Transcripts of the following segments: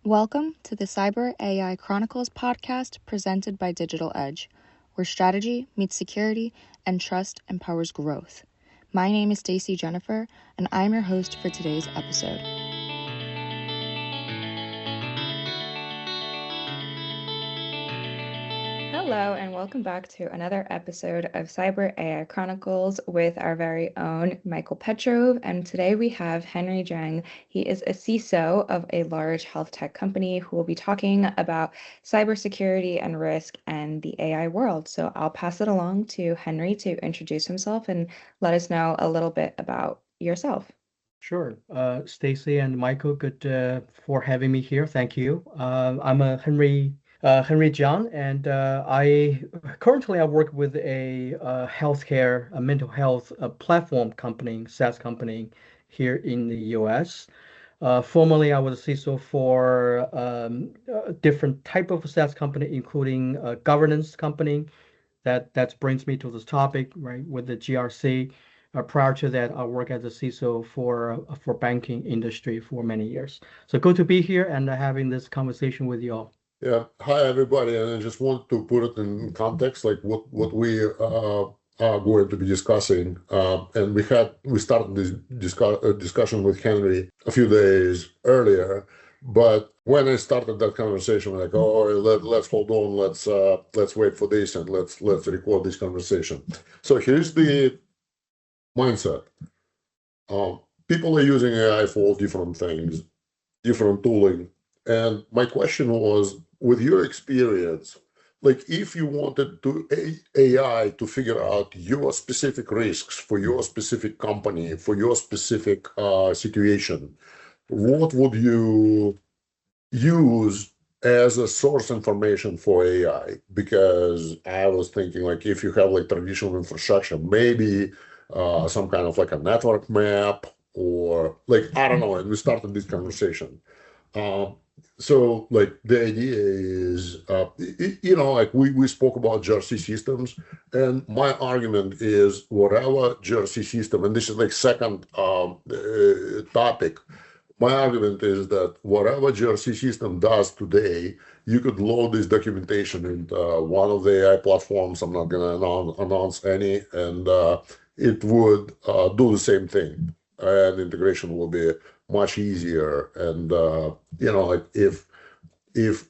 Welcome to the Cyber AI Chronicles podcast presented by Digital Edge, where strategy meets security and trust empowers growth. My name is Stacy Jennifer, and I'm your host for today's episode. Hello, and welcome back to another episode of Cyber AI Chronicles with our very own Michael Petrov. And today we have Henry Jiang. He is a CISO of a large health tech company who will be talking about cybersecurity and risk and the AI world. So I'll pass it along to Henry to introduce himself and let us know a little bit about yourself. Sure. Stacy and Michael, good for having me here. Thank you. I'm a Henry Jiang, and I currently work with a healthcare, a mental health platform company, SaaS company here in the U.S. Formerly, I was a CISO for a different type of SaaS company, including a governance company. That brings me to this topic, right, with the GRC. Prior to that, I worked as a CISO for banking industry for many years. So good to be here and having this conversation with you all. Yeah. Hi, everybody. And I just want to put it in context, like what we are going to be discussing. And we started this discussion with Henry a few days earlier. But when I started that conversation, like, oh, let's hold on, let's wait for this and let's record this conversation. So here's the mindset. People are using AI for different things, different tooling. And my question was, with your experience, like if you wanted AI to figure out your specific risks for your specific company, for your specific situation, what would you use as a source information for AI? Because I was thinking, like, if you have like traditional infrastructure, maybe some kind of like a network map or like, I don't know. And we started this conversation. So like the idea is, like we spoke about GRC systems, and my argument is whatever GRC system, and this is like second topic, my argument is that whatever GRC system does today, you could load this documentation into one of the AI platforms. I'm not going to announce any, and it would do the same thing, and integration will be much easier. And like if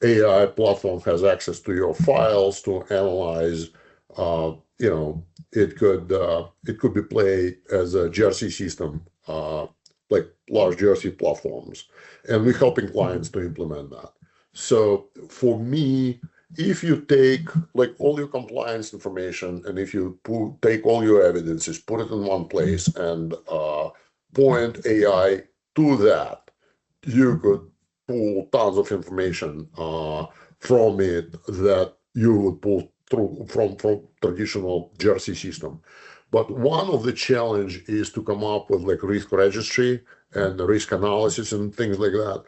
AI platform has access to your files to analyze, it could be played as a GRC system, like large GRC platforms, and we're helping clients to implement that. So for me, if you take like all your compliance information and if you take all your evidences, put it in one place and point AI to that, you could pull tons of information from it that you would pull through from traditional GRC system. But one of the challenge is to come up with like risk registry and risk analysis and things like that.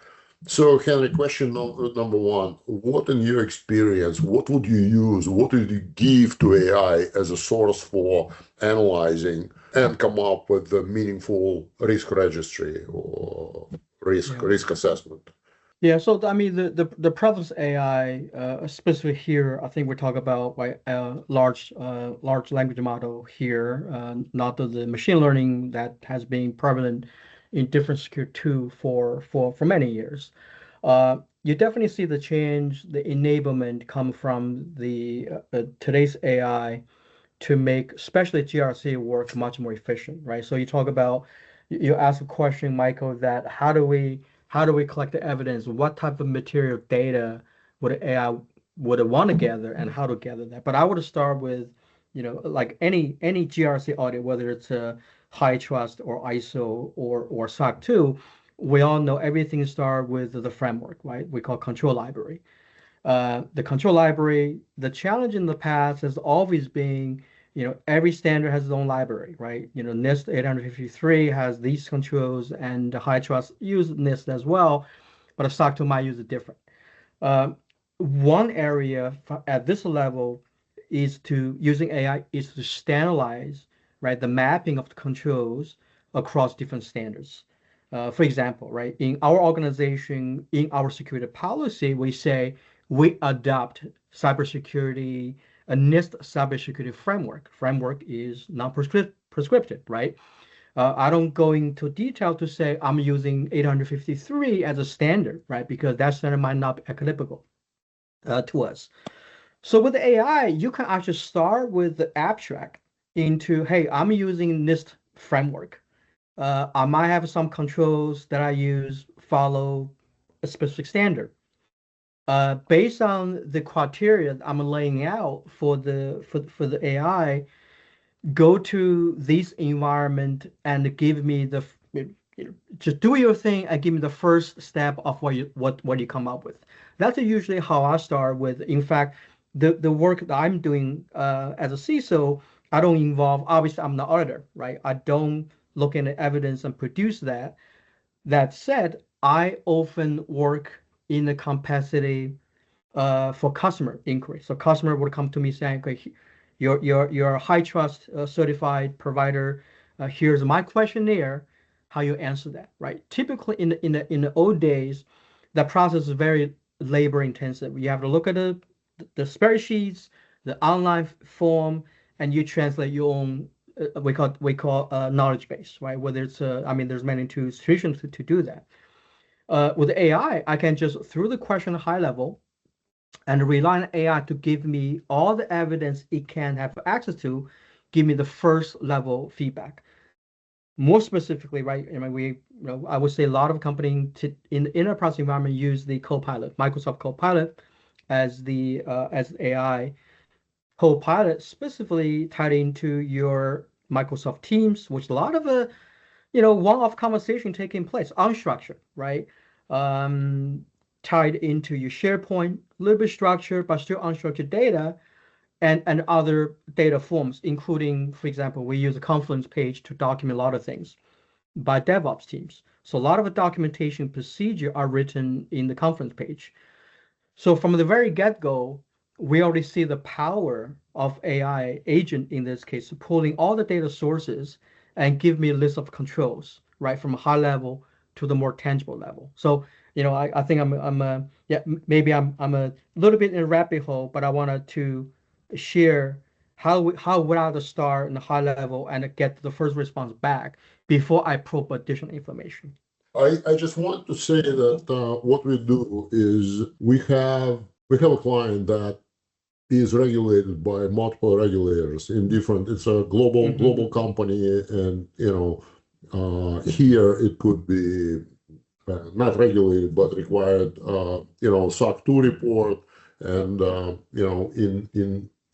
So Henry, question number one, what in your experience, what would you use, what would you give to AI as a source for analyzing and come up with the meaningful risk registry or risk assessment? Yeah, so I mean the prevalence of AI, specifically here, I think we're talking about large language model here, not the machine learning that has been prevalent in different security tools for many years. You definitely see the change, the enablement come from the today's AI to make especially GRC work much more efficient, right? So you ask a question, Michael, that how do we collect the evidence? What type of material data would AI would want to gather and how to gather that? But I would start with, like any GRC audit, whether it's a HITRUST or ISO or SOC 2, we all know everything starts with the framework, right? We call control library. The control library, the challenge in the past has always been, every standard has its own library, right? NIST 853 has these controls, and the HITRUST use NIST as well, but a SOC 2 might use it different. One area at this level is using AI is to standardize, right, the mapping of the controls across different standards. For example, right, in our organization, in our security policy, we say we adopt cybersecurity, a NIST cybersecurity framework. Framework is non-prescriptive, right? I don't go into detail to say I'm using 853 as a standard, right? Because that standard might not be applicable to us. So with AI, you can actually start with the abstract into, hey, I'm using NIST framework. I might have some controls that I use follow a specific standard. Based on the criteria I'm laying out for the AI, go to this environment and give me the just do your thing and give me the first step of what you come up with. That's usually how I start with. In fact, the work that I'm doing as a CISO, I don't involve. Obviously, I'm the auditor, right? I don't look into evidence and produce that. That said, I often work in the capacity for customer inquiry. So customer would come to me saying, okay, you're a HITRUST certified provider. Here's my questionnaire. How you answer that, right? Typically in the old days, the process is very labor intensive. You have to look at the spreadsheets, the online form, and you translate your own we call knowledge base, right? Whether it's I mean, there's many institutions to do that. With AI, I can just through the question high level and rely on AI to give me all the evidence it can have access to, give me the first level feedback. More specifically, right? I mean, I would say a lot of companies in the enterprise environment use the Copilot, Microsoft Copilot, as AI Copilot, specifically tied into your Microsoft Teams, which a lot of one-off conversation taking place, unstructured, right? Um, Tied into your SharePoint, a little bit structured, but still unstructured data, and other data forms, including, for example, we use a Confluence page to document a lot of things by DevOps teams. So a lot of the documentation procedure are written in the Confluence page. So from the very get-go, we already see the power of AI agent in this case, pulling all the data sources and give me a list of controls, right, from a high level to the more tangible level. So, I think maybe I'm a little bit in a rabbit hole, but I wanted to share how would I start in the high level and get the first response back before I probe additional information. I just want to say that what we do is we have a client that is regulated by multiple regulators in different. It's a global company, and here it could be not regulated but required. SOC 2 report, and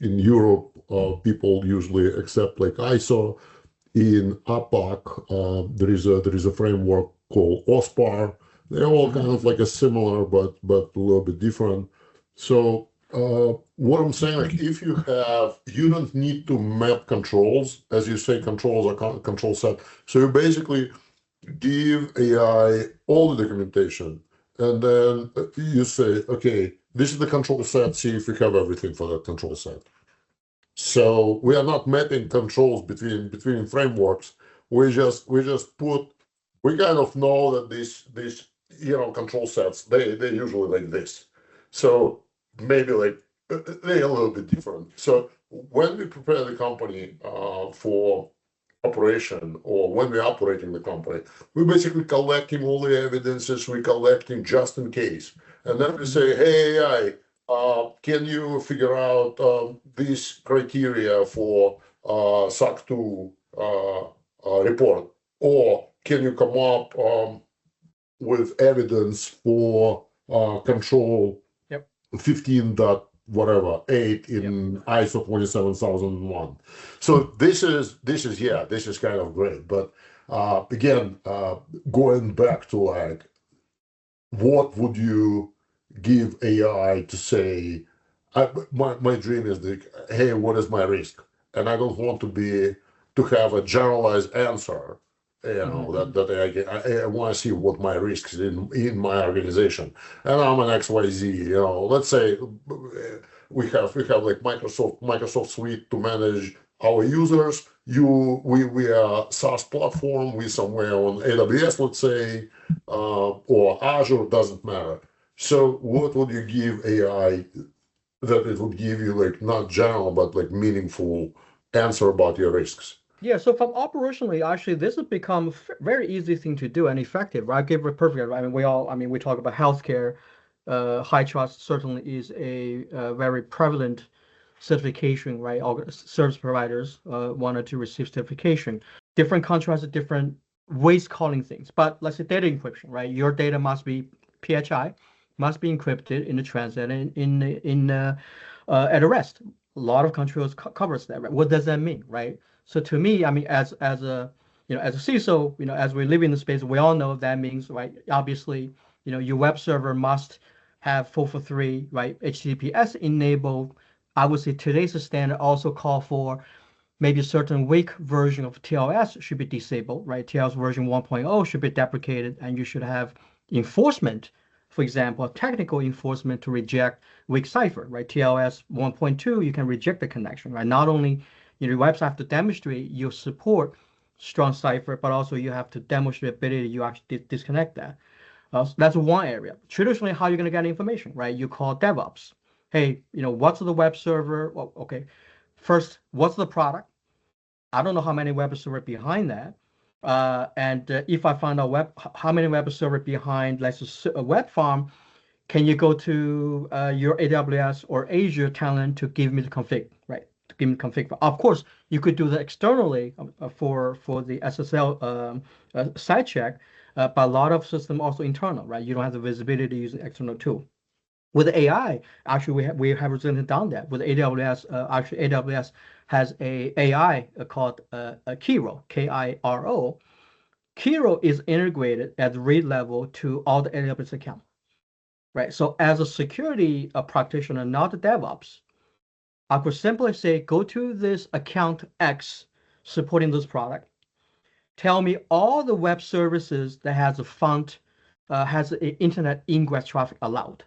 in Europe, people usually accept like ISO. In APAC, there is a framework called OSPAR. They're all kind of like a similar, but a little bit different. So what I'm saying, like if you don't need to map controls, as you say, controls are control set. So you basically give AI all the documentation, and then you say, okay, this is the control set. See if we have everything for that control set. So we are not mapping controls between frameworks. We kind of know that these control sets they usually like this. So maybe like they're a little bit different. So when we prepare the company for operation, or when we're operating the company, we're basically collecting all the evidences, we're collecting just in case. And then we say, hey, AI, can you figure out these criteria for SOC 2 report? Or can you come up with evidence for control 15 dot whatever 8 in ISO 27001? So this is kind of great. But again, going back to like, what would you give AI to say? My dream is that, hey, what is my risk? And I don't want to have a generalized answer. I want to see what my risks in my organization. And I'm an XYZ. Let's say we have like Microsoft Suite to manage our users. We are a SaaS platform. We somewhere on AWS, let's say, or Azure, doesn't matter. So what would you give AI that it would give you, like, not general, but like meaningful answer about your risks? Yeah, so from operationally, actually, this has become very easy thing to do and effective, right? Give a perfect, I mean, we talk about healthcare. HITRUST certainly is a very prevalent certification, right? All service providers wanted to receive certification. Different countries have different ways calling things, but let's say data encryption, right? Your data must be PHI, must be encrypted in the transit and at rest. A lot of countries covers that, right? What does that mean, right? So to me, I mean, as a as a CISO, as we live in the space, we all know that means, right? Obviously, your web server must have 443, right? HTTPS enabled. I would say today's standard also call for maybe a certain weak version of TLS should be disabled, right? TLS version 1.0 should be deprecated, and you should have enforcement, for example, technical enforcement to reject weak cipher, right? TLS 1.2, you can reject the connection, right? Not only your website have to demonstrate your support strong cipher, but also you have to demonstrate ability you actually disconnect that. So that's one area. Traditionally, how you're going to get information, right? You call DevOps. Hey, what's the web server? Well, okay. First, what's the product? I don't know how many web server behind that. And if I find out how many web server behind, let's say a web farm, can you go to your AWS or Azure talent to give me the config, right? To give me the config. Of course, you could do that externally for the SSL side check, but a lot of system also internal, right? You don't have the visibility to use an external tool. With AI, actually, we have recently done that. With AWS, actually, AWS has a AI called Kiro, Kiro. Kiro is integrated at the read level to all the AWS account, right? So as a security practitioner, not a DevOps, I could simply say, go to this account X supporting this product. Tell me all the web services that has a font, has an internet ingress traffic allowed.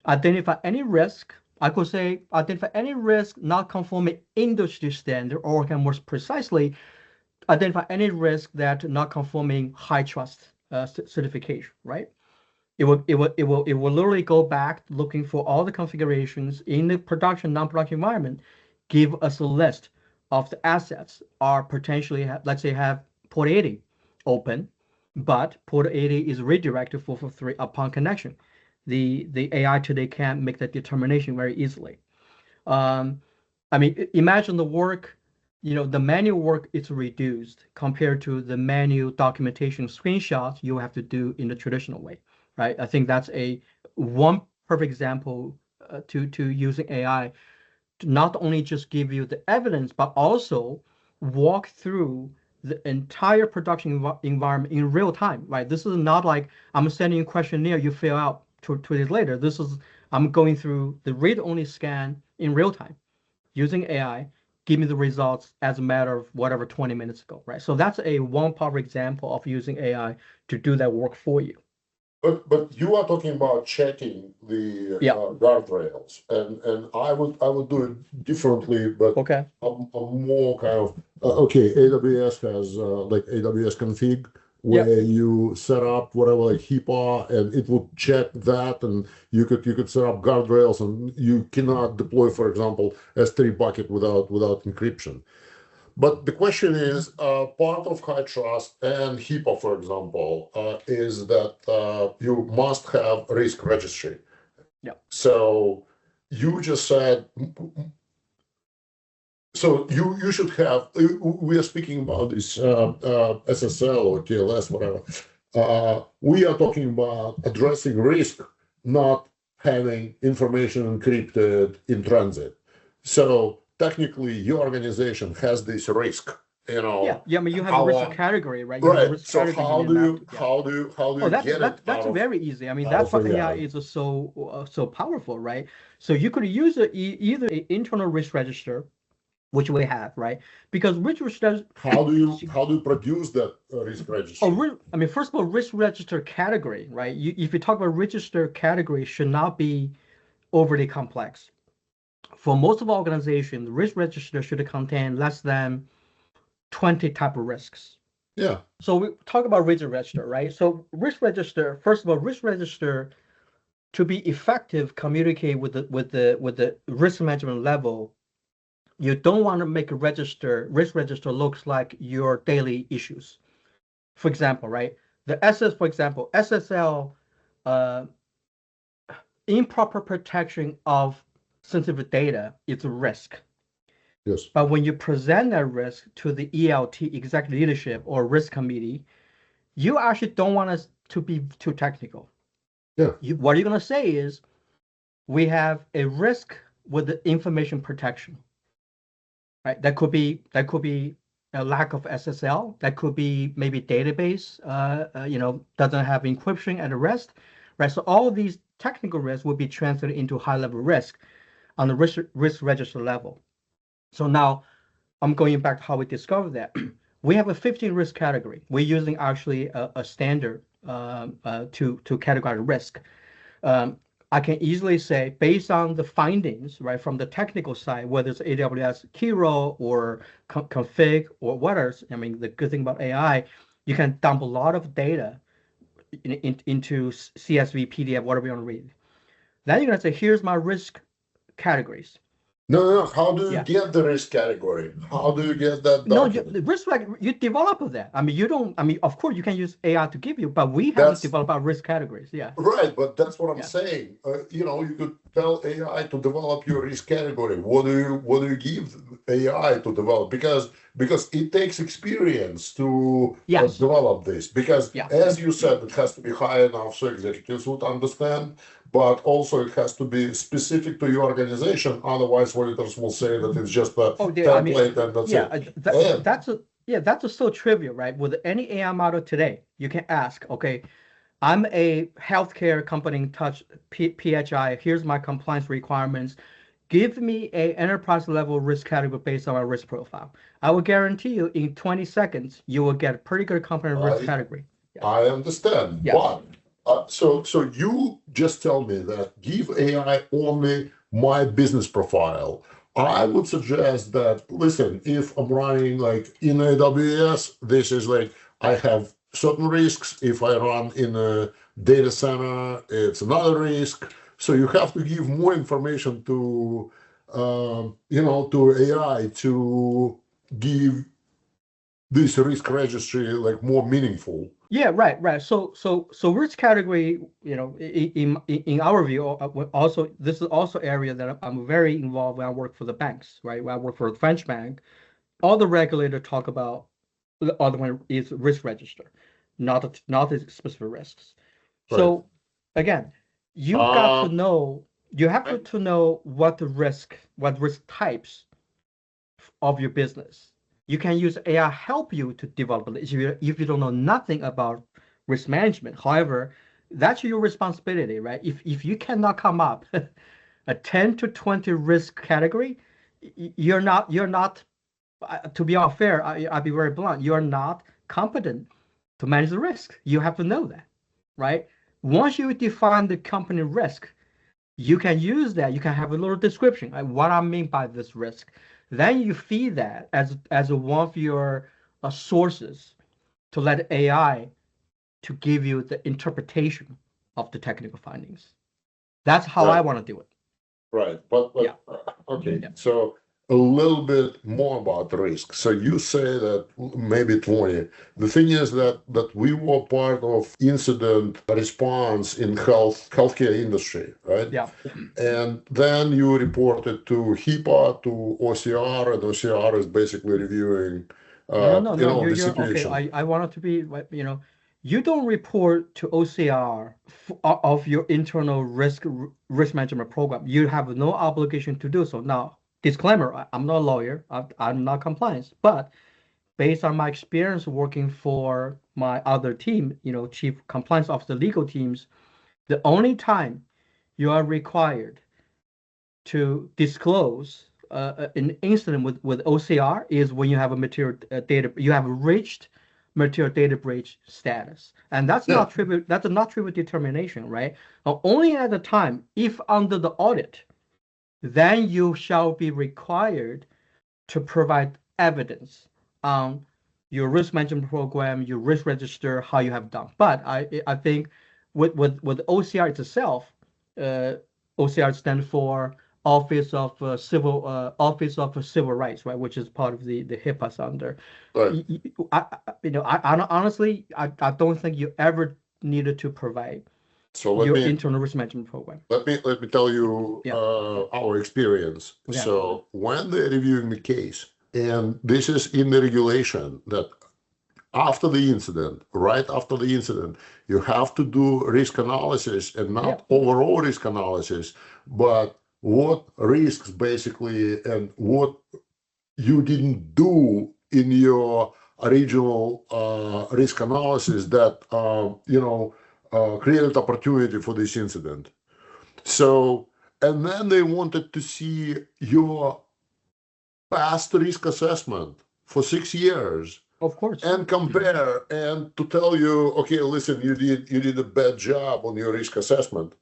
Identify any risk. I could say identify any risk not conforming industry standard, or can more precisely identify any risk that not conforming HITRUST certification, right? It will literally go back looking for all the configurations in the production, non-production environment, give us a list of the assets are potentially, let's say, have port 80 open, but port 80 is redirected 443 upon connection. The AI today can make that determination very easily. I mean, imagine the work, the manual work is reduced compared to the manual documentation screenshots you have to do in the traditional way, right? I think that's one perfect example to using AI to not only just give you the evidence, but also walk through the entire production environment in real time, right? This is not like I'm sending you a questionnaire, you fill out 2 days later. This is, I'm going through the read-only scan in real time using AI, give me the results as a matter of whatever 20 minutes ago, right? So that's one power example of using AI to do that work for you. But you are talking about checking the Yeah. guardrails, and I would do it differently, but Okay. I'm more kind of okay. AWS has like AWS config, where you set up whatever, like HIPAA, and it would check that, and you could set up guardrails, and you cannot deploy, for example, S3 bucket without encryption. But the question is, part of HITRUST and HIPAA, for example, is that you must have risk registry. Yeah. So you just said, so you should have, we are speaking about this SSL or TLS, whatever. We are talking about addressing risk, not having information encrypted in transit. So technically, your organization has this risk. Yeah. I mean, you have a risk category, right? You have a risk So category how do you get it? That's very easy. I mean, that's why AI is so powerful, right? So you could use either an internal risk register, which we have, right? Because risk register. How do you produce that risk register? I mean, first of all, risk register category, right? If you talk about register category, should not be overly complex. For most of our organizations, the risk register should contain less than 20 type of risks. Yeah. So we talk about risk register, right? So risk register, first of all, risk register to be effective, communicate with the risk management level. You don't want to make a risk register looks like your daily issues. For example, right? For example, SSL, uh, improper protection of sensitive data is a risk. Yes. But when you present that risk to the ELT, executive leadership or risk committee, you actually don't want us to be too technical. Yeah. What you're going to say is, we have a risk with the information protection, right? That could be a lack of SSL. That could be maybe database, doesn't have encryption at rest, right? So all of these technical risks will be translated into high-level risk on the risk register level. So now I'm going back to how we discovered that. We have a 15 risk category. We're using actually a standard to categorize risk. I can easily say, based on the findings, right, from the technical side, whether it's AWS key role or config or what else. I mean, the good thing about AI, you can dump a lot of data into CSV, PDF, whatever you want to read. Then you're going to say, here's my risk categories. No. How do you Yeah. get the risk category? How do you get that No, document? the risk you develop that. I mean, you don't. I mean, of course, you can use AI to give you, but we have to That's develop our risk categories. Yeah. right, but that's what I'm Yeah. saying. You could tell AI to develop your risk category. What do you give AI to develop? Because it takes experience to Yes. develop this. Because Yeah. as you said, it has to be high enough so executives would understand, but also it has to be specific to your organization. Otherwise, auditors will say that it's just a template and that's yeah, it. that's so trivial, right? With any AI model today, you can ask, okay, I'm a healthcare company, PHI. Here's my compliance requirements. Give me a enterprise level risk category based on our risk profile. I will guarantee you in 20 seconds, you will get a pretty good company risk category. Yeah. I understand, Yeah. but so you just tell me that give AI only my business profile. I would suggest that, listen, if I'm running like in AWS, this is like I have certain risks. If I run in a data center, it's another risk. So you have to give more information to to AI to give this risk registry like more meaningful. Yeah, right. So risk category, in our view, also this is also area that I'm very involved when I work for the banks, right? When I work for the French bank, all the regulator talk about the other one is risk register, not the specific risks. Right. So again, you've got to know you have to know what risk types of your business. You can use AI help you to develop it if you don't know nothing about risk management. However, that's your responsibility, right? If you cannot come up a 10 to 20 risk category, you're not to be unfair, I'll be very blunt, you're not competent to manage the risk. You have to know that, right? Once you define the company risk, you can use that. You can have a little description, like what I mean by this risk. Then you feed that as one of your sources to let AI to give you the interpretation of the technical findings. That's how I Right. want to do it. Right. But Yeah. Okay. Yeah. So a little bit more about risk. So you say that maybe 20. The thing is that we were part of incident response in healthcare industry, right? Yeah. And then you reported to HIPAA, to OCR, and OCR is basically reviewing No. the You're okay. situation. I want it to be, you don't report to OCR of your internal risk management program. You have no obligation to do so. Now, disclaimer, I'm not a lawyer. I'm not compliance, but based on my experience working for my other team, chief compliance officer, legal teams, the only time you are required to disclose an incident with OCR is when you have a material data, you have reached material data breach status, and that's Yeah. not trivial. That's a not trivial determination, right? Only at the time if under the audit, then you shall be required to provide evidence on your risk management program, your risk register, how you have done. But I think with OCR itself, OCR stands for Office of Civil Rights, right, which is part of the HIPAA under. Right. Honestly, I don't think you ever needed to provide So your internal risk management program. Let me tell you our experience. Yeah. So when they're reviewing the case, and this is in the regulation that after the incident, right after the incident, you have to do risk analysis, and not overall risk analysis, but what risks basically and what you didn't do in your original risk analysis that created opportunity for this incident. So, and then they wanted to see your past risk assessment for 6 years. Of course. And compare and to tell you, okay, listen, you did a bad job on your risk assessment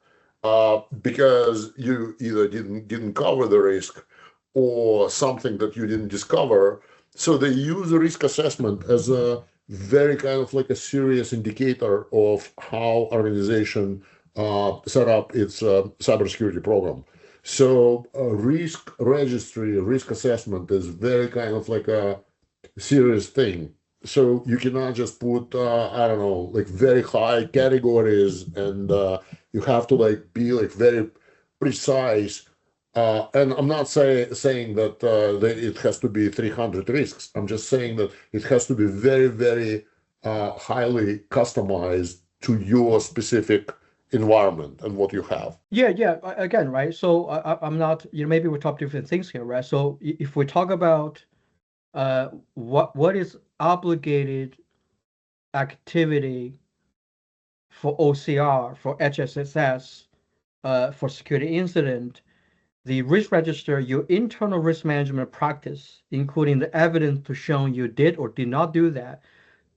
because you either didn't cover the risk or something that you didn't discover. So they use the risk assessment as a very kind of like a serious indicator of how organization set up its cybersecurity program. So risk registry, risk assessment is very kind of like a serious thing. So you cannot just put I don't know, like very high categories, and you have to like be like very precise. And I'm not saying that it has to be 300 risks. I'm just saying that it has to be very, very highly customized to your specific environment and what you have. Yeah. Again, right? So I'm not, maybe we talk different things here, right? So if we talk about what is obligated activity for OCR, for HSSS, for security incident, the risk register, your internal risk management practice, including the evidence to show you did or did not do that,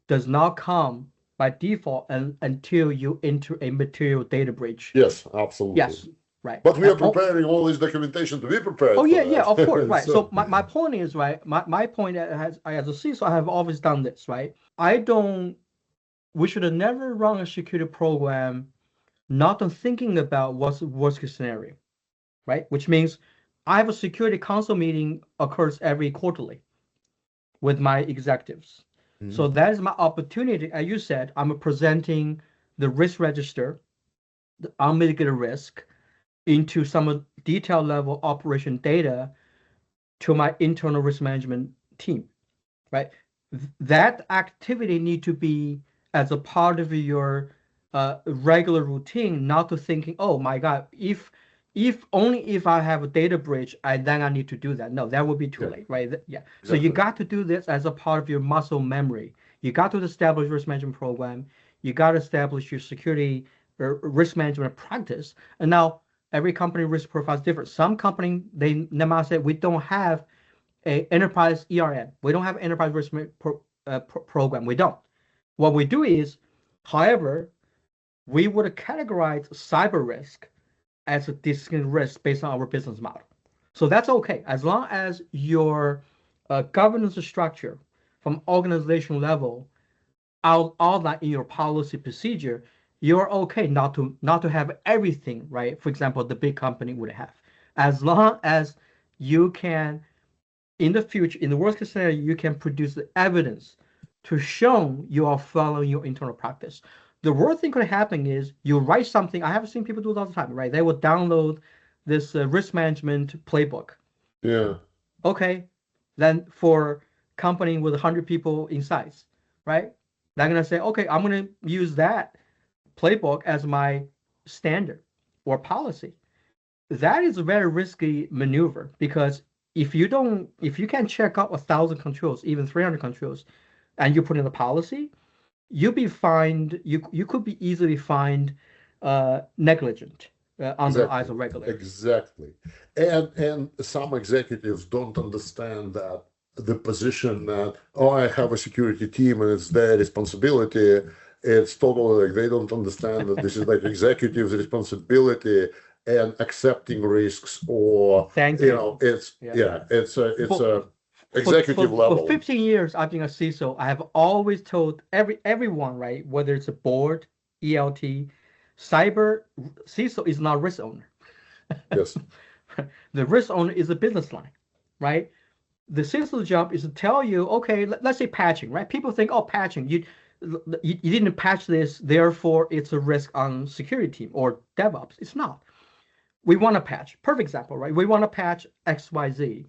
does not come by default until you enter a material data breach. Yes, absolutely. Yes, right. But we are preparing all this documentation to be prepared. Oh yeah, of course, right. So my point is, right, my point as a CISO, I have always done this, right? We should have never run a security program not thinking about what's the worst case scenario, right? Which means I have a security council meeting occurs every quarterly with my executives. Mm-hmm. So that is my opportunity. As you said, I'm presenting the risk register, the unmitigated risk, into some detailed level operation data to my internal risk management team, right? That activity need to be as a part of your regular routine, not to thinking, oh my God, if only if I have a data breach, then I need to do that. No, that would be too late, right? Yeah. Exactly. So you got to do this as a part of your muscle memory. You got to establish risk management program. You got to establish your security risk management practice. And now every company risk profile is different. Some company, they might say, we don't have an enterprise ERN. We don't have enterprise risk program. We don't. What we do is, however, we would categorize cyber risk as a distinct risk based on our business model. So that's okay. As long as your governance structure from organizational level outline in your policy procedure, you're okay not to have everything, right? For example, the big company would have. As long as you can, in the future, in the worst case scenario, you can produce the evidence to show you are following your internal practice. The worst thing could happen is you write something. I have seen people do it all the time, right? They will download this risk management playbook. Yeah. Okay. Then for company with 100 people in size, right? They're going to say, okay, I'm going to use that playbook as my standard or policy. That is a very risky maneuver, because if you can check out 1,000 controls, even 300 controls, and you put in the policy, you'll be fined. You could be easily fined negligent under the eyes of regulators. Exactly, and some executives don't understand that the position that, oh, I have a security team and it's their responsibility. It's totally like they don't understand that this is like executive's responsibility, and accepting risks, or Thank you you. know, it's Yeah. it's a For, executive for level. 15 years, I've been a CISO. I have always told everyone, right, whether it's a board, ELT, cyber CISO is not risk owner. Yes. The risk owner is a business line, right? The CISO job is to tell you, okay, let's say patching, right? People think, oh, patching, you didn't patch this, therefore it's a risk on security team or DevOps. It's not. We want to patch. Perfect example, right? We want to patch XYZ.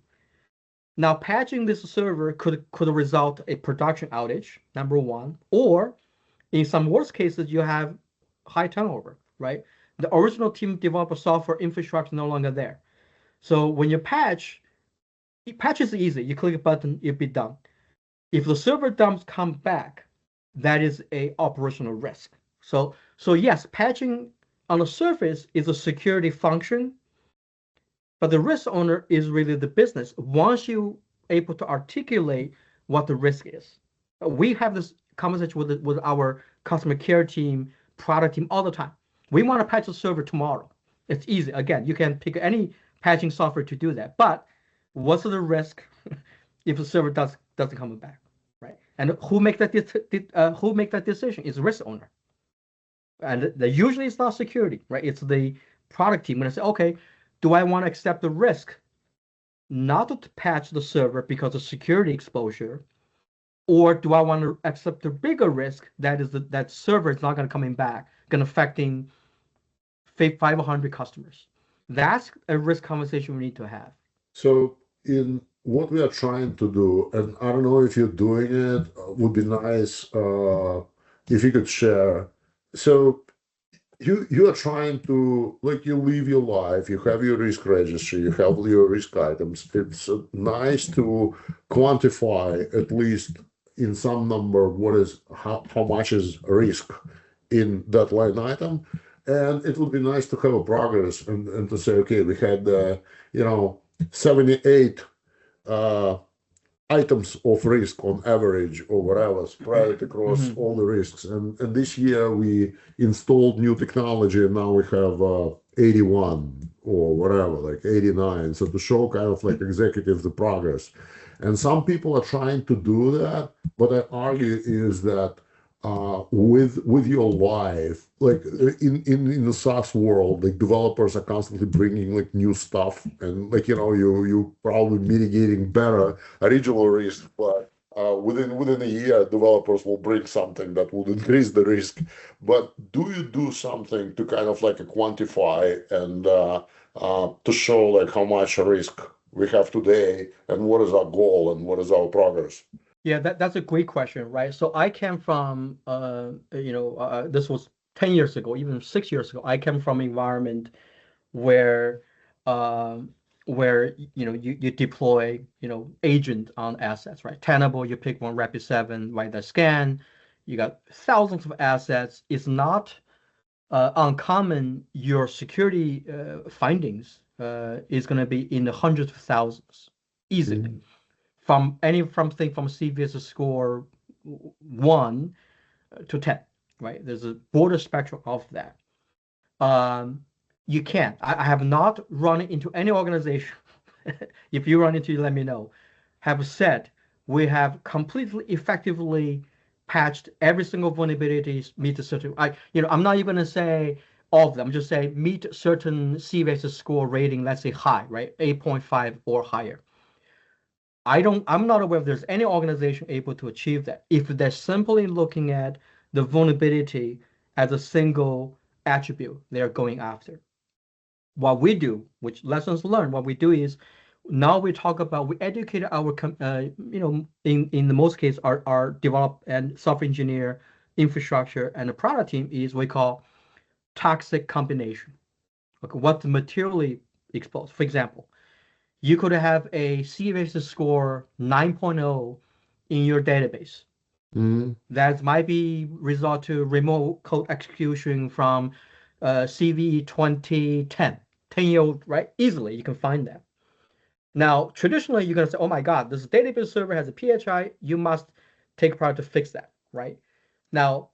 Now, patching this server could result a production outage, number one, or in some worst cases, you have high turnover, right? The original team developed a software infrastructure no longer there. So when you patch is easy. You click a button, it'll be done. If the server dumps come back, that is a operational risk. So yes, patching on the surface is a security function, but the risk owner is really the business. Once you able to articulate what the risk is, we have this conversation with our customer care team, product team all the time. We want to patch the server tomorrow. It's easy. Again, you can pick any patching software to do that. But what's the risk if the server doesn't come back, right? And who make that decision is the risk owner. And usually it's not security, right? It's the product team going to say, okay, do I want to accept the risk not to patch the server because of security exposure, or do I want to accept the bigger risk that is that server is not going to coming back, going to affecting 500 customers? That's a risk conversation we need to have. So in what we are trying to do, and I don't know if you're doing it, would be nice if you could share. So you are trying to, like, you live your life, you have your risk registry, you have your risk items. It's nice to quantify at least in some number what is how much is risk in that line item, and it would be nice to have a progress and to say, okay, we had 78 uh, items of risk on average or whatever spread across all the risks, and this year we installed new technology and now we have 81 or whatever, like 89, so to show kind of like executive the progress. And some people are trying to do that. What I argue is that with your life, like in the SaaS world, like developers are constantly bringing like new stuff, and like you probably mitigating better original risk, but within a year, developers will bring something that will increase the risk. But do you do something to kind of like quantify and to show like how much risk we have today, and what is our goal and what is our progress? Yeah, that's a great question, right? So I came from, this was 10 years ago, even 6 years ago. I came from an environment where, um, you deploy, agent on assets, right? Tenable, you pick one Rapid7, right? The scan, you got thousands of assets. It's not uncommon. Your security findings is going to be in the hundreds of thousands, easily from CVS score 1 to 10, right? There's a broader spectrum of that. You can. I have not run into any organization. If you run into it, let me know. Have said we have completely effectively patched every single vulnerabilities meet a certain. I'm not even gonna say all of them. Just say meet certain CVS score rating. Let's say high, right? 8.5 or higher. I'm not aware if there's any organization able to achieve that. If they're simply looking at the vulnerability as a single attribute they're going after. What we do, which lessons learned, what we do is now we educate our, in the most case, our develop and software engineer infrastructure and the product team is we call toxic combination. Okay, what the materially exposed. For example, you could have a CVS score 9.0 in your database. That might be result to remote code execution from CV 2010, 10-year-old, right? Easily you can find that. Now, traditionally, you're going to say, oh my God, this database server has a PHI. You must take part to fix that, right? Now,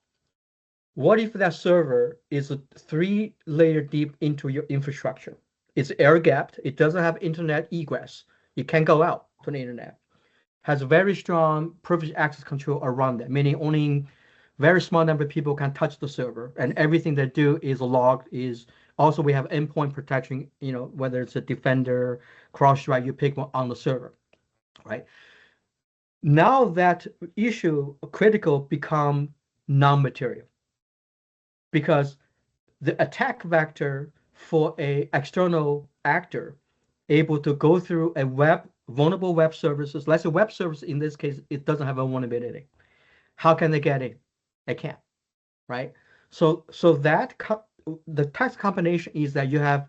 What if that server is a 3-layer deep into your infrastructure? It's air gapped. It doesn't have internet egress. You can't go out to the internet. Has a very strong privileged access control around that, meaning only very small number of people can touch the server, and everything they do is logged. Is also we have endpoint protection. Whether it's a defender, CrowdStrike, you pick one on the server, right? Now that issue critical become non-material because the attack vector for a external actor able to go through a vulnerable web services. Let's say web service in this case, it doesn't have a vulnerability. How can they get in? They can't, right? So the tax combination is that you have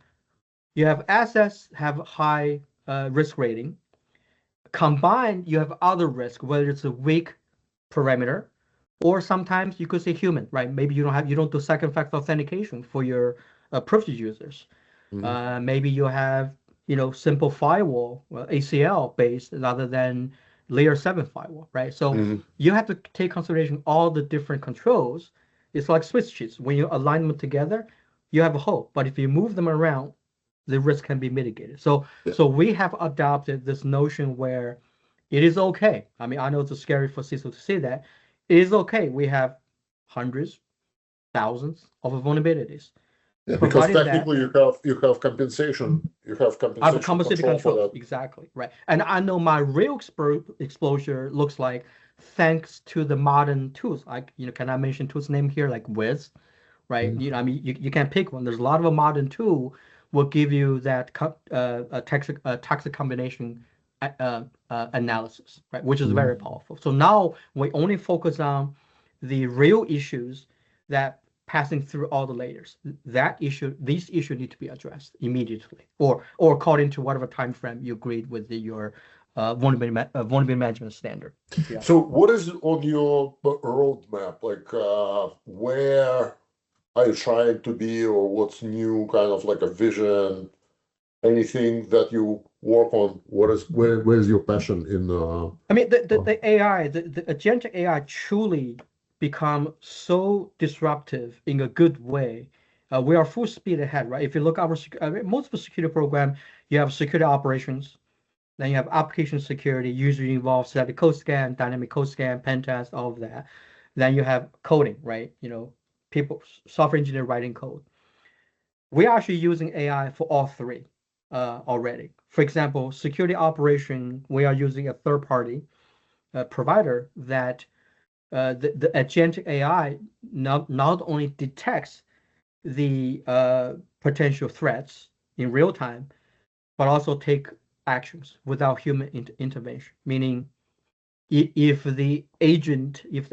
assets have high risk rating. Combined, you have other risk, whether it's a weak parameter, or sometimes you could say human, right? Maybe you don't do second factor authentication for your privileged users. Maybe you have simple firewall, ACL based rather than layer 7 firewall, right? So you have to take consideration all the different controls. It's like switches. When you align them together, you have a whole. But if you move them around, the risk can be mitigated. So we have adopted this notion where it is okay. I mean, I know it's scary for CISO to say that. It is okay. We have hundreds, thousands of vulnerabilities. Yeah, because technically you have compensation. You have I have a compensation compensated control for control. that. Exactly, right. And I know my real exposure looks like thanks to the modern tools. Like, can I mention tools name here like Wiz, right? I mean, you can pick one. There's a lot of a modern tool will give you that toxic combination analysis, right? Which is very powerful. So now we only focus on the real issues that passing through all the layers. These issues need to be addressed immediately, or according to whatever time frame you agreed with your vulnerability management standard. Yeah. So what is on your roadmap? Like, where are you trying to be, or what's new, kind of like a vision, anything that you work on? Where's your passion in? I mean, the AI, the agentic AI truly become so disruptive in a good way. We are full speed ahead, right? If you look at our most of the security program, you have security operations, then you have application security, usually involves static code scan, dynamic code scan, pen test, all of that. Then you have coding, right? People, software engineer writing code. We are actually using AI for all three already. For example, security operation, we are using a third party provider that the agentic AI not only detects the potential threats in real time, but also take actions without human intervention. Meaning, if the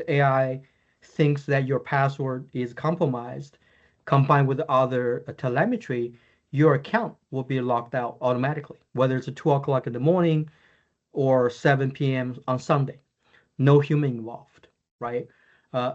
AI thinks that your password is compromised, combined with other telemetry, your account will be locked out automatically, whether it's at 2 o'clock in the morning or 7 p.m. on Sunday. No human involved, right?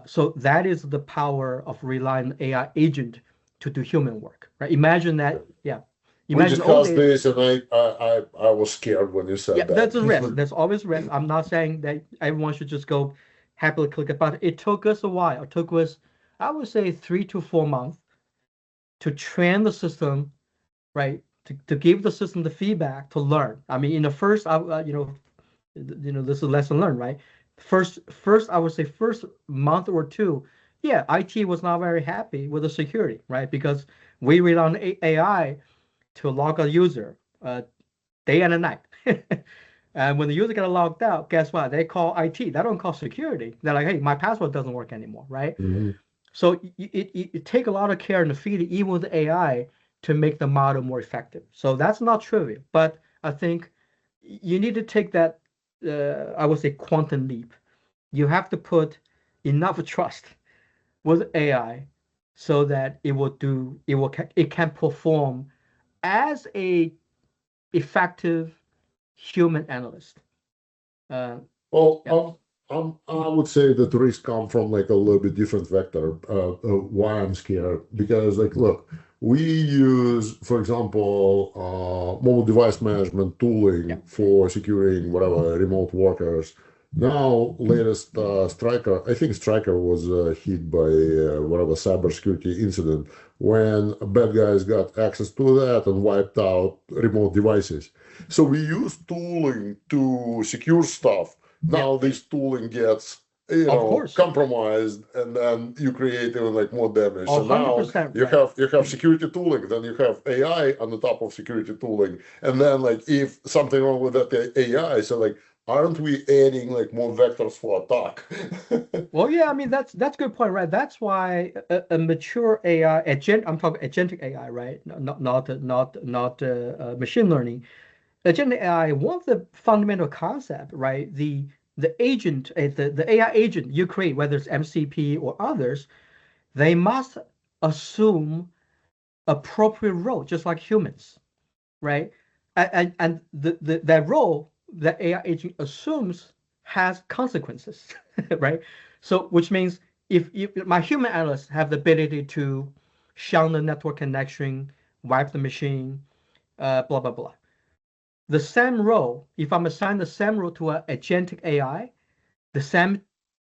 So that is the power of relying on AI agent to do human work, right? Imagine that, yeah. We discussed this, and I was scared when you said that. That's a risk. There's always risk. I'm not saying that everyone should just go happily click it, but it took us a while. It took us, I would say, 3 to 4 months to train the system, right? To give the system the feedback to learn. I mean, in the first, this is a lesson learned, right? First, I would say first month or two, yeah, IT was not very happy with the security, right? Because we rely on AI to log a user day and a night. And when the user get logged out, guess what? They call IT. They don't call security. They're like, hey, my password doesn't work anymore, right? So it take a lot of care in the feed, even with AI, to make the model more effective. So that's not trivial. But I think you need to take that, I would say, quantum leap. You have to put enough trust with AI so that it can perform as a effective human analyst. Well, I would say that the risk come from like a little bit different vector. Why I'm scared, because like, look, we use, for example, mobile device management tooling for securing whatever remote workers. Now, latest Striker, I think Striker was hit by whatever cybersecurity incident when bad guys got access to that and wiped out remote devices. So we use tooling to secure stuff. Yeah, Now this tooling gets, of course. compromised, and then you create even like more damage. So now 100% you right. have security tooling, then you have AI on the top of security tooling, and then like if something wrong with that AI, so like aren't we adding like more vectors for attack? Well, yeah, I mean that's a good point, right? That's why a mature AI, I'm talking agentic AI, right? Not machine learning. Agentic AI, one of the fundamental concept, right? The agent, the AI agent you create, whether it's MCP or others, they must assume appropriate role, just like humans, right? And that role that AI agent assumes has consequences, right? So which means if my human analysts have the ability to shun the network connection, wipe the machine, blah blah blah. The same role, if I'm assigned the same role to an agentic AI, the same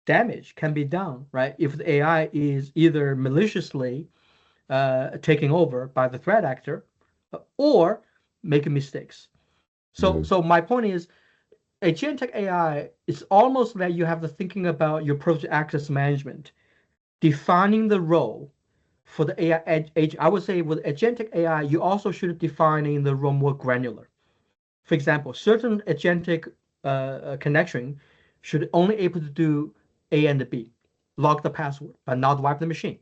damage can be done, right? If the AI is either maliciously taking over by the threat actor or making mistakes. So, Yeah. so my point is, agentic AI is almost that you have the thinking about your project access management, defining the role for the AI agent. I would say with agentic AI, you also should defining the role more granular. For example, certain agentic connection should only able to do A and B, log the password, but not wipe the machine,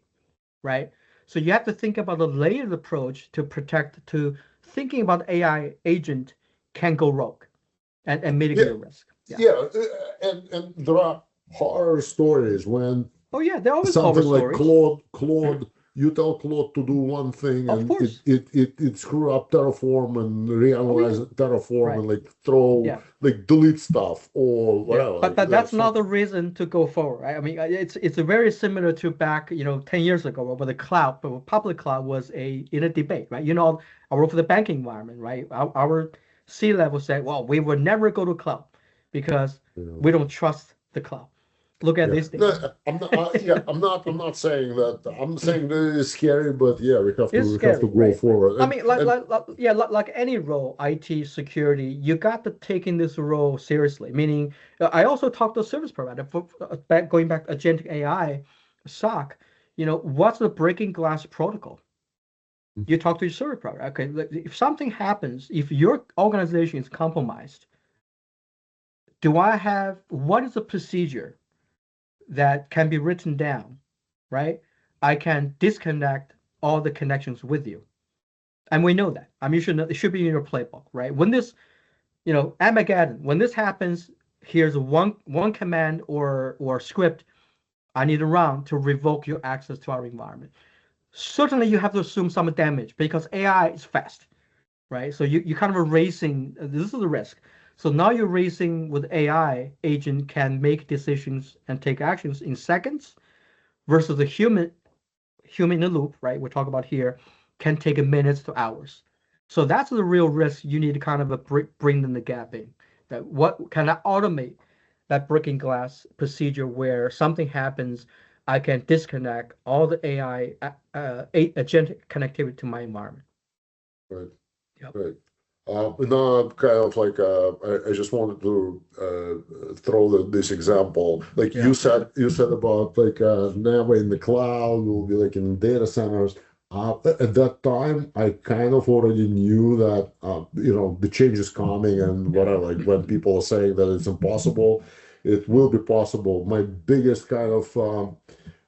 right? So you have to think about a layered approach to protect, to thinking about AI agent can go rogue and mitigate Yeah, the risk. Yeah. yeah, and there are horror stories when Oh yeah, there are always horror something like stories. Claude, you tell Claude to do one thing Of and course. it screw up Terraform and Oh yeah. reanalyze Terraform Right. and like throw Yeah. like delete stuff or Yeah. whatever. But Like that's there's not some the reason to go forward, right? I mean, it's very similar to back, 10 years ago, where the cloud, but public cloud was in a debate, right? I work for the banking environment, right? Our C-level said, well, we will never go to cloud because you know. we don't trust the cloud. Look at Yeah, these no, days. I'm not saying that. I'm saying that it's scary, but yeah, It's we have to scary, go right? forward. I mean, And yeah, like any role, IT security, you got to taking this role seriously. Meaning, I also talked to service provider going back to agentic AI, SOC. What's the breaking glass protocol? You talk to your service provider. Okay, if something happens, if your organization is compromised, what is the procedure that can be written down, right? I can disconnect all the connections with you. And we know that. I mean, it should be in your playbook, right? When this, Armageddon, when this happens, here's one command or script I need to run to revoke your access to our environment. Certainly, you have to assume some damage because AI is fast, right? So you kind of erasing. This is the risk. So now you're racing with AI agent can make decisions and take actions in seconds versus the human in the loop, right? We're talking about here, can take minutes to hours. So that's the real risk you need to kind of bring in the gap in. That what can I automate that breaking glass procedure where something happens, I can disconnect all the AI agentic connectivity to my environment. right, Yep. right. No, kind of like I just wanted to throw this example. Like Yeah. you said about like never in the cloud, will be like in data centers. At that time, I kind of already knew that the change is coming and Yeah. whatever. Like when people are saying that it's impossible, it will be possible. My biggest kind of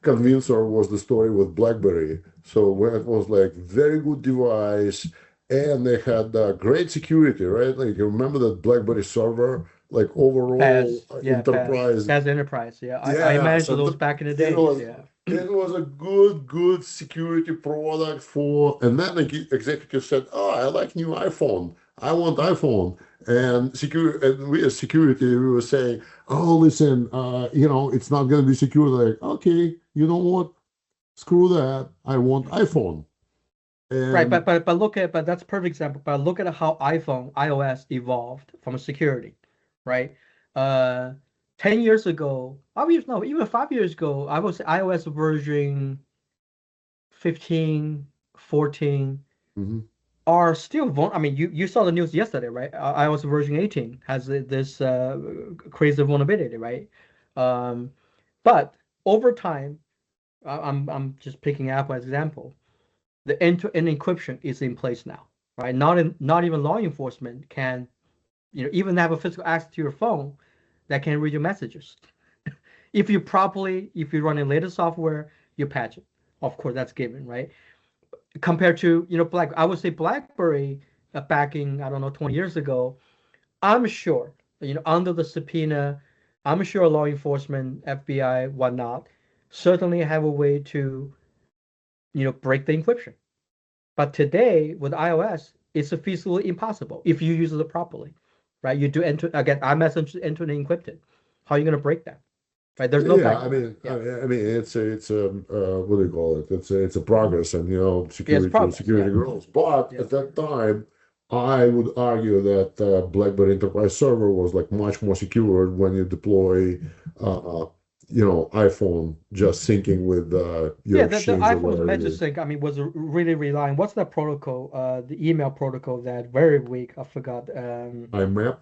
convincer was the story with BlackBerry. So when it was like very good device and they had great security, right? Like you remember that BlackBerry server, like overall enterprise. PAS Enterprise. Yeah, I Yeah, managed so those back in the it days. was Yeah. it was a good security product for. And then the executive said, "Oh, I like new iPhone. I want iPhone." And security, and we as security, we were saying, "Oh, listen, it's not going to be secure." Like, okay, you know what? Screw that. I want iPhone. Right, And but that's a perfect example. But look at how iOS evolved from security, right? Uh, 10 years ago, no, even 5 years ago, I was iOS version 15, 14 Hmm. are still I mean, you saw the news yesterday, right? iOS version 18 has this crazy vulnerability, right? Um, but over time, I'm just picking Apple as example. The end-to-end encryption is in place now, right? Not even law enforcement can, even have a physical access to your phone that can read your messages. If you run in latest software, you patch it. Of course, that's given, right? Compared to, I would say BlackBerry back in, I don't know, 20 years ago, I'm sure, under the subpoena, I'm sure law enforcement, FBI, whatnot, certainly have a way to, break the encryption. But today with iOS, it's feasibly impossible if you use it properly, right? You do again, iMessage end-to-end encrypted. How are you going to break that, right? There's no Yeah, backdoor. Yeah, I mean, it's a what do you call it? It's a progress, and yeah, it's progress. security Yeah, grows. But yeah. at that time, I would argue that BlackBerry Enterprise Server was like much more secure when you deploy, iPhone just syncing with your Yeah, the Exchange or iPhone's whatever it message is. sync, I mean, was really relying. What's that protocol? The email protocol that very weak. I forgot. IMAP,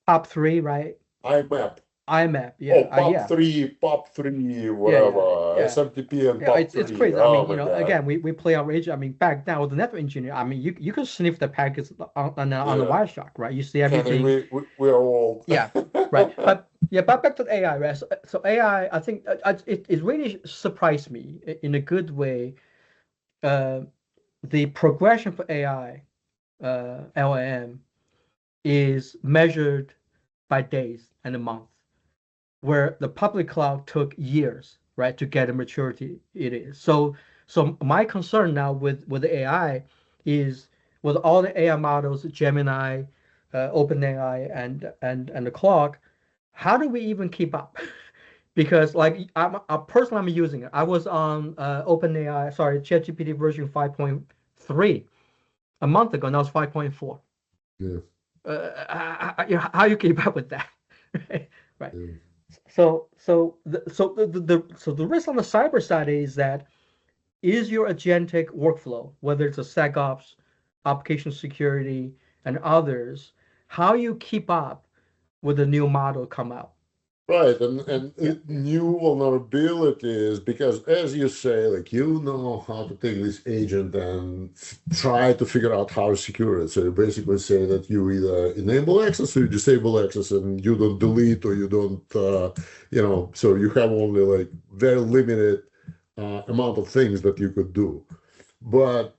POP3, right? IMAP. IMAP. Oh, Yeah. POP Yeah. three, POP3, Yeah. Yeah. whatever. Yeah. SMTP and Yeah. It's POP3. crazy. I Oh mean, my God. again, we play outrage. I mean, back then, with the network engineer, I mean, you could sniff the packets on the Yeah. Wireshark, right? You see Henry, everything. we are old. Yeah. Right. But yeah, back to the AI, right? So AI, I think it really surprised me in a good way. Uh, the progression for AI, LAM, is measured by days and a month, where the public cloud took years, right, to get the maturity it is. So my concern now with the AI is with all the AI models, Gemini, OpenAI, and the Claude, how do we even keep up? Because like I'm using it. I was on OpenAI, sorry, ChatGPT version 5.3 a month ago, now it's 5.4. Yeah, How you keep up with that? Right. Right. yeah. So the risk on the cyber side is that is your agentic workflow, whether it's a SecOps, application security, and others, how you keep up with the new model come out. Right, Yeah. new vulnerabilities because, as you say, like you know how to take this agent and try to figure out how to secure it. So you basically say that you either enable access or you disable access, and you don't delete or you don't, so you have only like very limited amount of things that you could do. But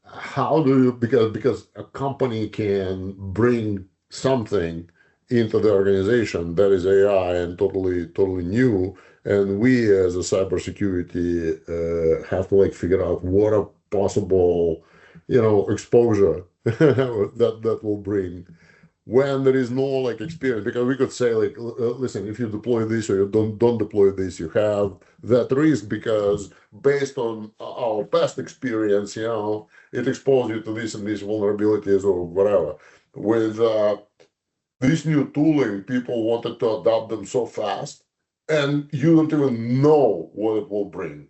how do you because a company can bring something into the organization that is AI and totally new, and we as a cybersecurity have to like figure out what a possible exposure that will bring when there is no like experience, because we could say like listen, if you deploy this or you don't deploy this, you have that risk because based on our past experience, it exposed you to this and these vulnerabilities or whatever. With this new tooling, people wanted to adopt them so fast, and you don't even know what it will bring.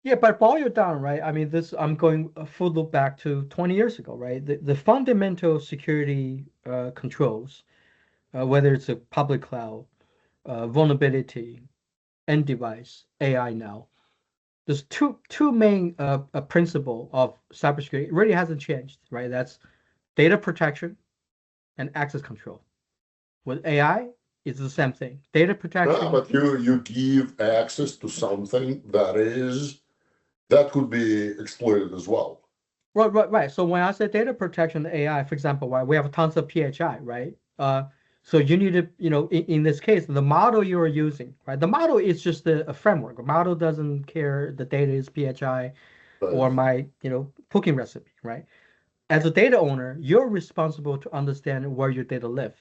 Yeah, but boil it down, right? I mean, this I'm going a full loop back to 20 years ago, right? The fundamental security controls, whether it's a public cloud, vulnerability, end device, AI now. There's two main principle of cybersecurity. It really hasn't changed, right? That's data protection and access control. With AI, it's the same thing. Data Yeah, protection. but you give access to something that could be exploited as well. Right. So when I say data protection, AI, for example, right, we have tons of PHI, right? So you need to, in this case, the model you are using, right? The model is just a framework. The model doesn't care the data is PHI or Right. my, cooking recipe, right? As a data owner, you're responsible to understand where your data live,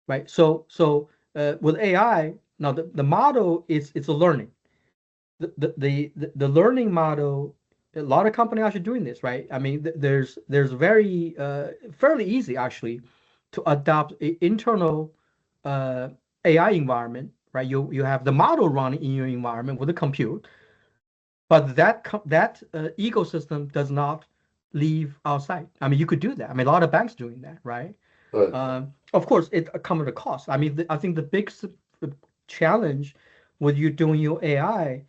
right? So with AI, now the model is it's a learning. The learning model, a lot of companies are actually doing this, right? I mean, there's very fairly easy actually to adopt an internal AI environment, right? You have the model running in your environment with the compute, but that ecosystem does not leave outside. I mean, you could do that. I mean, a lot of banks doing that, right? Right. Of course, it comes at a cost. I mean, I think the biggest challenge with you doing your AI,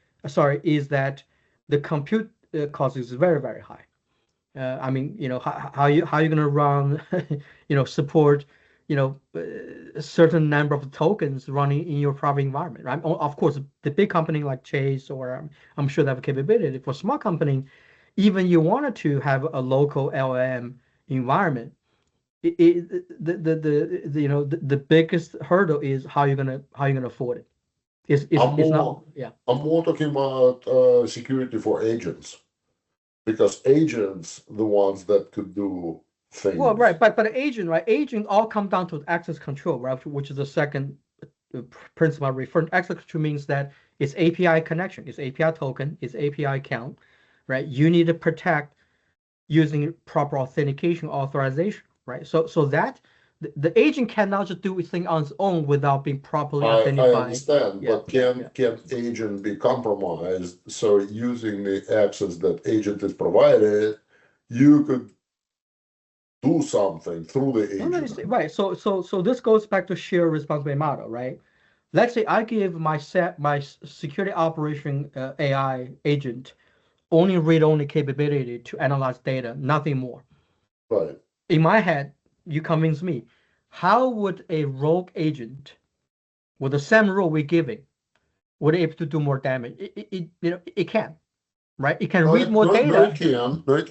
is that the compute cost is very, very high. I mean, how you going to run, support, a certain number of tokens running in your private environment, right? Of course, the big company like Chase or I'm sure they have a capability. For small company, even you wanted to have a local LLM environment, the biggest hurdle is how you're gonna afford it. It's not, yeah. I'm more talking about security for agents, because agents the ones that could do things. Well, right, but agent, right? Agent all come down to access control, right? Which is the second principle I refer to. Access control means that it's API connection, it's API token, it's API count, right? You need to protect using proper authentication authorization, right? So that the agent cannot just do its thing on its own without being properly I identified. understand, Yeah, but can agent be compromised? So using the access that agent is provided, you could do something through the No, no, agent. right. So this goes back to shared responsibility model, right? Let's say I give my security operation AI agent only read-only capability to analyze data, nothing more. Right. In my head, you convince me, how would a rogue agent with the same role we're giving would able to do more damage? It can, right? It can read more data. No, it can. No, it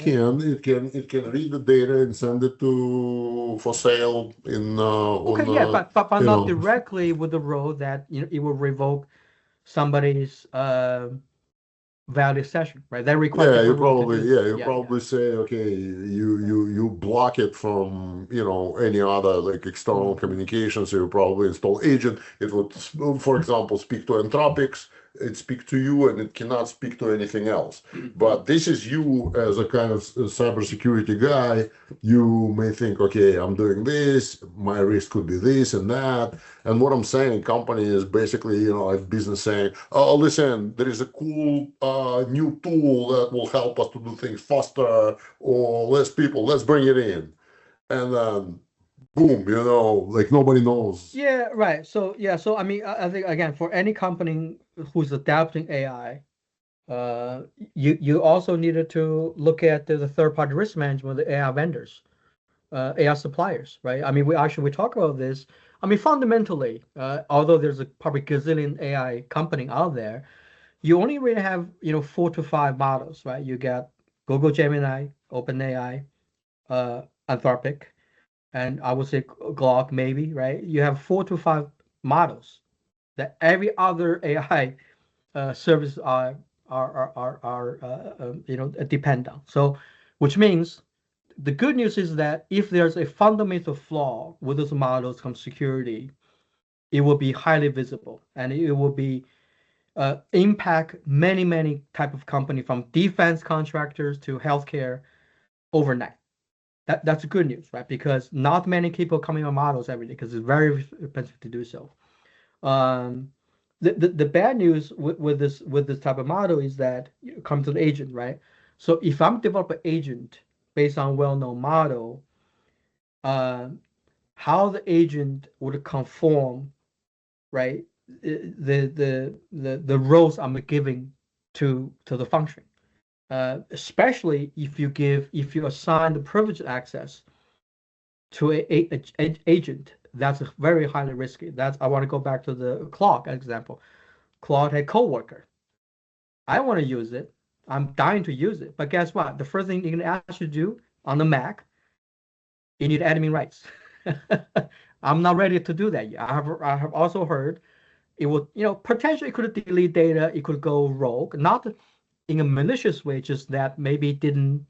can. It can read the data and send it to for sale in Okay, on yeah, but you not know. directly with the role that it will revoke somebody's valid session, right? That requires Yeah, different role to do. you probably say, okay, you block it from any other like external communication. So you probably install agent. It would, for example, speak to Anthropics. It speak to you, and it cannot speak to anything else. But this is you as a kind of cybersecurity guy. You may think, okay, I'm doing this. My risk could be this and that. And what I'm saying, company is basically, like business saying, oh, listen, there is a cool new tool that will help us to do things faster or less people. Let's bring it in. And then, boom, like nobody knows. Yeah, right. So I mean, I think again, for any company who's adapting AI, you also needed to look at the third-party risk management of the AI vendors, AI suppliers, right? I mean, we talk about this. I mean, fundamentally, although there's a probably gazillion AI company out there, you only really have 4 to 5 models, right? You got Google Gemini, OpenAI, Anthropic, and I would say Glock maybe, right? You have 4 to 5 models that every other AI service depend on. So, which means the good news is that if there's a fundamental flaw with those models from security, it will be highly visible and it will be impact many type of company from defense contractors to healthcare overnight. That's good news, right? Because not many people coming on models every day because it's very expensive to do so. Um, the bad news with this type of model is that you come to the agent, right? So if I'm developing an agent based on well-known model, uh, how the agent would conform, right? The roles I'm giving to the function, especially if you assign the privileged access to a agent, that's very highly risky. That's I want to go back to the Claude example. Claude had coworker. I want to use it. I'm dying to use it, but guess what? The first thing you're gonna ask you to do on the Mac, you need admin rights. I'm not ready to do that yet. I have also heard it would, potentially it could delete data, it could go rogue, not in a malicious way, just that maybe it didn't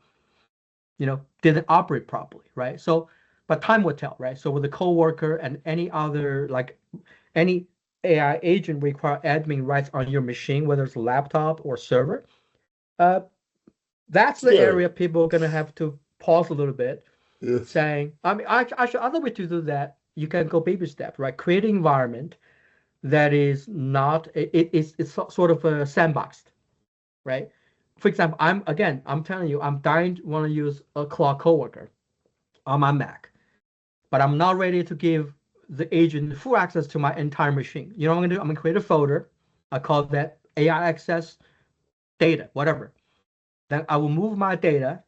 operate properly, right? So, but time will tell, right? So with the coworker and any other, like any AI agent require admin rights on your machine, whether it's a laptop or server, uh, that's the Scary. area people are gonna have to pause a little bit Yes. saying, I mean, actually, other way to do that, you can go baby steps, right? Create an environment that is not, it's sort of a sandboxed, right? For example, I'm telling you, I'm dying to want to use a Claude Coworker on my Mac, but I'm not ready to give the agent full access to my entire machine. You know what I'm gonna do? I'm gonna create a folder. I call that AI access data, whatever. Then I will move my data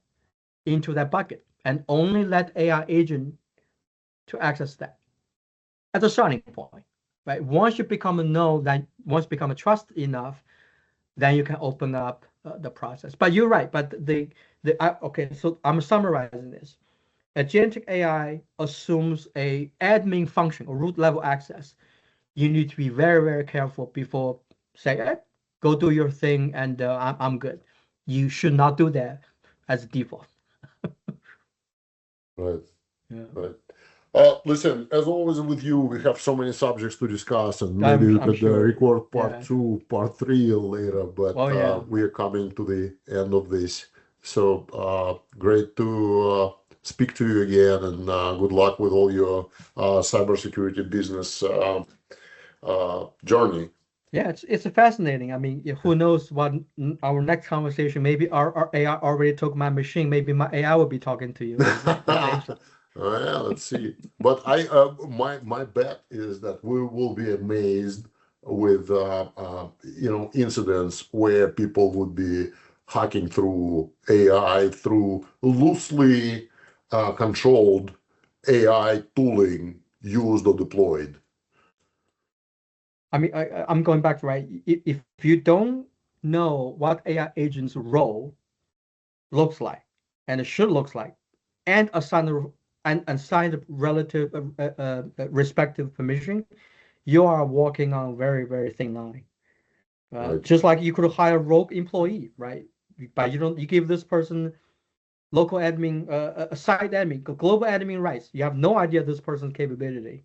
into that bucket and only let AI agent to access that as a starting point, right? Once you become a know, then once you become a trust enough, then you can open up the process. But you're right. But okay, so I'm summarizing this. Agentic AI assumes a admin function or root level access. You need to be very, very careful before say, go do your thing and I'm good. You should not do that as a default. Right. Yeah. Right. Listen, as always with you, we have so many subjects to discuss, and maybe I'm we I'm could sure. record part Yeah. two, part three later, but Well, yeah. we are coming to the end of this. So great to speak to you again, and good luck with all your cybersecurity business journey. Yeah, it's fascinating. I mean, who knows what our next conversation, maybe our AI already took my machine. Maybe my AI will be talking to you. That's interesting. Well, let's see. But my bet is that we will be amazed with incidents where people would be hacking through AI through loosely controlled AI tooling used or deployed. I mean, I'm going back to right. If you don't know what AI agent's role looks like and it should looks like, and assign the relative respective permission, you are walking on very, very thin line. Right. Just like you could hire a rogue employee, right? But you give this person local admin, a site admin, global admin rights. You have no idea this person's capability,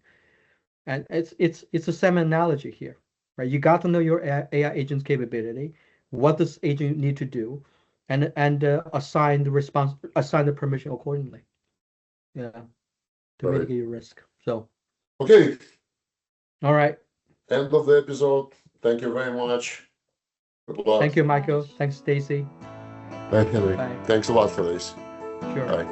and it's the same analogy here, right? You got to know your AI agent's capability, what this agent need to do, and assign the permission accordingly. Yeah, to Right. mitigate your risk. So, Okay. all right. End of the episode. Thank you very much. Good luck. Thank you, Michael. Thanks, Stacy. Bye, Henry. Bye. Thanks a lot for this. Sure. Bye.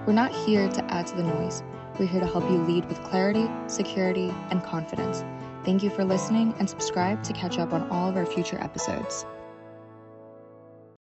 We're not here to add to the noise. We're here to help you lead with clarity, security, and confidence. Thank you for listening and subscribe to catch up on all of our future episodes.